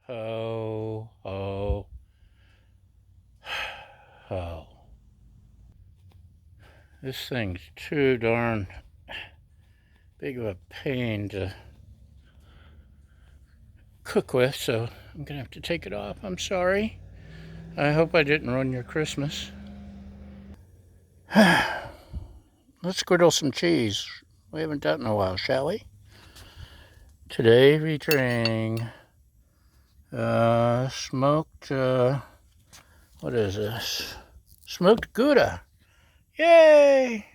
Ho, ho, ho. This thing's too darn big of a pain to cook with, so I'm gonna have to take it off. I'm sorry. I hope I didn't ruin your Christmas. Let's griddle some cheese. We haven't done it in a while, shall we? Today featuring smoked, what is this? Smoked Gouda. Yay!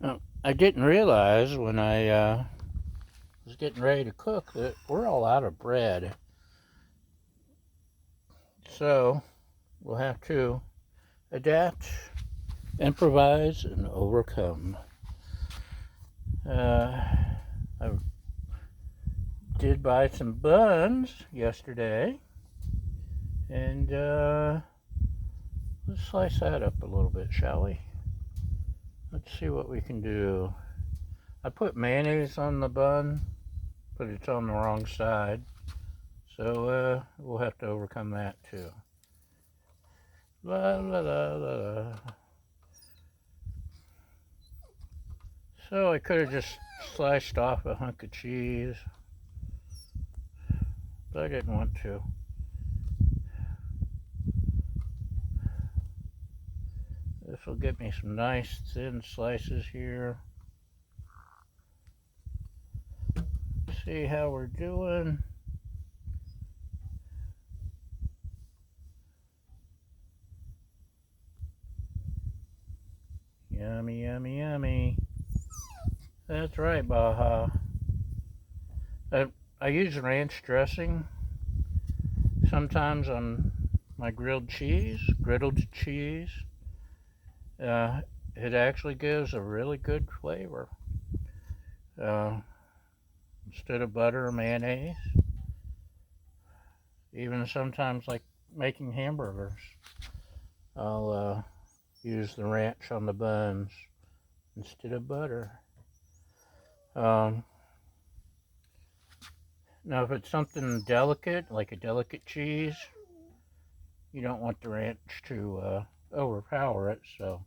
Oh, I didn't realize when I was getting ready to cook that we're all out of bread. So we'll have to adapt, improvise, and overcome. I did buy some buns yesterday, and let's slice that up a little bit, shall we? Let's see what we can do. I put mayonnaise on the bun, but it's on the wrong side, so we'll have to overcome that too. La la la la la. So I could have just sliced off a hunk of cheese, but I didn't want to. This will get me some nice thin slices here. See how we're doing. Yummy, yummy, yummy. That's right, Baja. I use ranch dressing sometimes on my grilled cheese, griddled cheese. It actually gives a really good flavor. Instead of butter or mayonnaise. Even sometimes, like making hamburgers, I'll use the ranch on the buns instead of butter. Now, if it's something delicate, like a delicate cheese, you don't want the ranch to overpower it. So,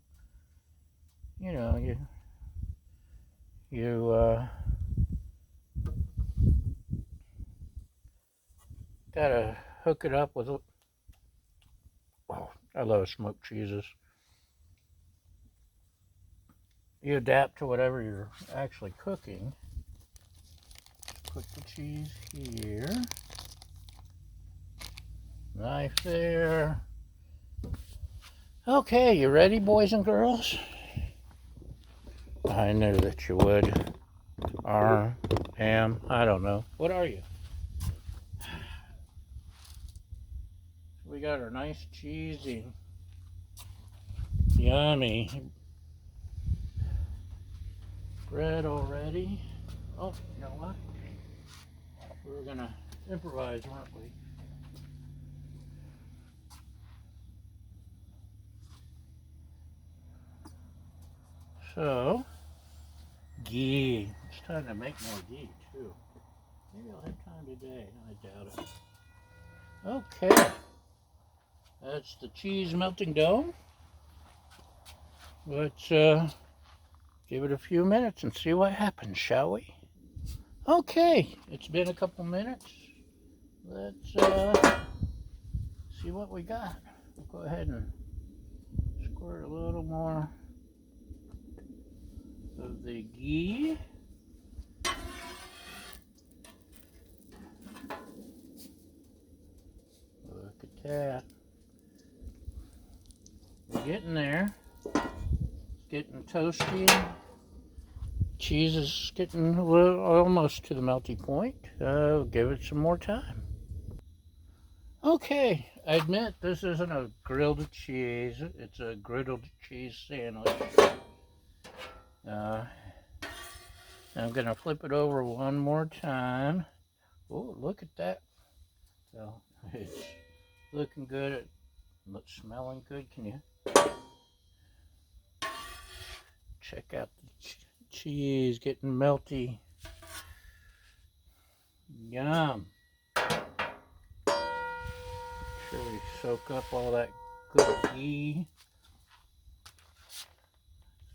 you know, you gotta hook it up with. Oh, I love smoked cheeses. You adapt to whatever you're actually cooking. Put the cheese here. Knife there. Okay, you ready, boys and girls? I knew that you would. I don't know. What are you? We got our nice cheesy, yummy bread already. Oh, you know what? We were gonna improvise, weren't we? So, ghee. It's time to make more ghee too. Maybe I'll have time today. I doubt it. Okay. That's the cheese melting dough. Let's give it a few minutes and see what happens, shall we? Okay, it's been a couple minutes. Let's see what we got. We'll go ahead and squirt a little more of the ghee. Look at that. We're getting there. It's getting toasty. Cheese is getting almost to the melting point. Give it some more time. Okay, I admit this isn't a grilled cheese. It's a griddled cheese sandwich. I'm going to flip it over one more time. Oh, look at that. So it's looking good. It looks smelling good. Can you check out the cheese getting melty? Yum. really soak up all that good ghee.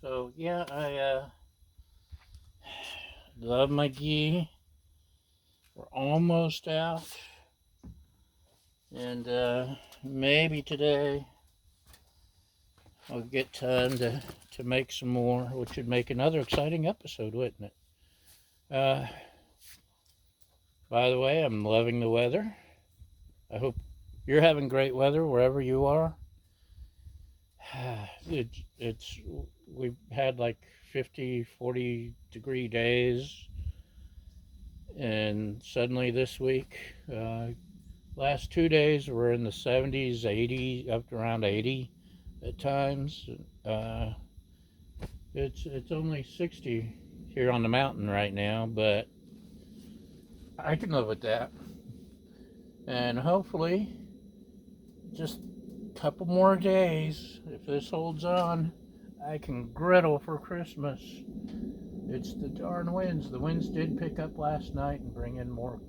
So yeah, I love my ghee. We're almost out, and maybe today I'll get time to make some more, which would make another exciting episode, wouldn't it? By the way, I'm loving the weather. I hope you're having great weather wherever you are. We've had like 50, 40 degree days, and suddenly this week, last 2 days we're in the 70s, 80, up to around 80 at times. It's only 60 here on the mountain right now, but I can live with that. And hopefully, just a couple more days, if this holds on, I can griddle for Christmas. It's the darn winds. The winds did pick up last night and bring in more.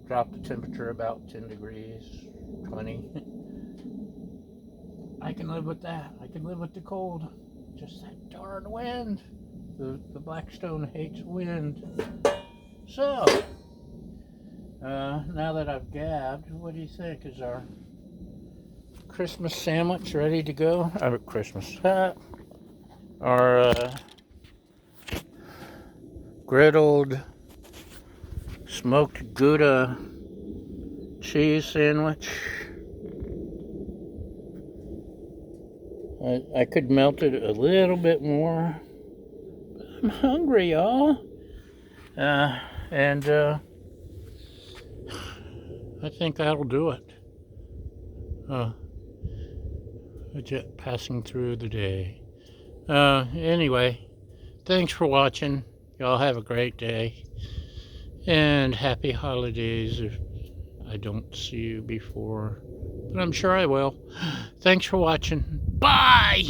Drop the temperature about 10 degrees, 20. I can live with that. I can live with the cold. Just that darn wind. The Blackstone hates wind. So, now that I've gabbed, what do you think? Is our Christmas sandwich ready to go? Our griddled smoked Gouda cheese sandwich. I could melt it a little bit more, but I'm hungry, y'all. And I think that'll do it. Just passing through the day. Anyway, thanks for watching. Y'all have a great day. And happy holidays if I don't see you before. But I'm sure I will. Thanks for watching. Bye!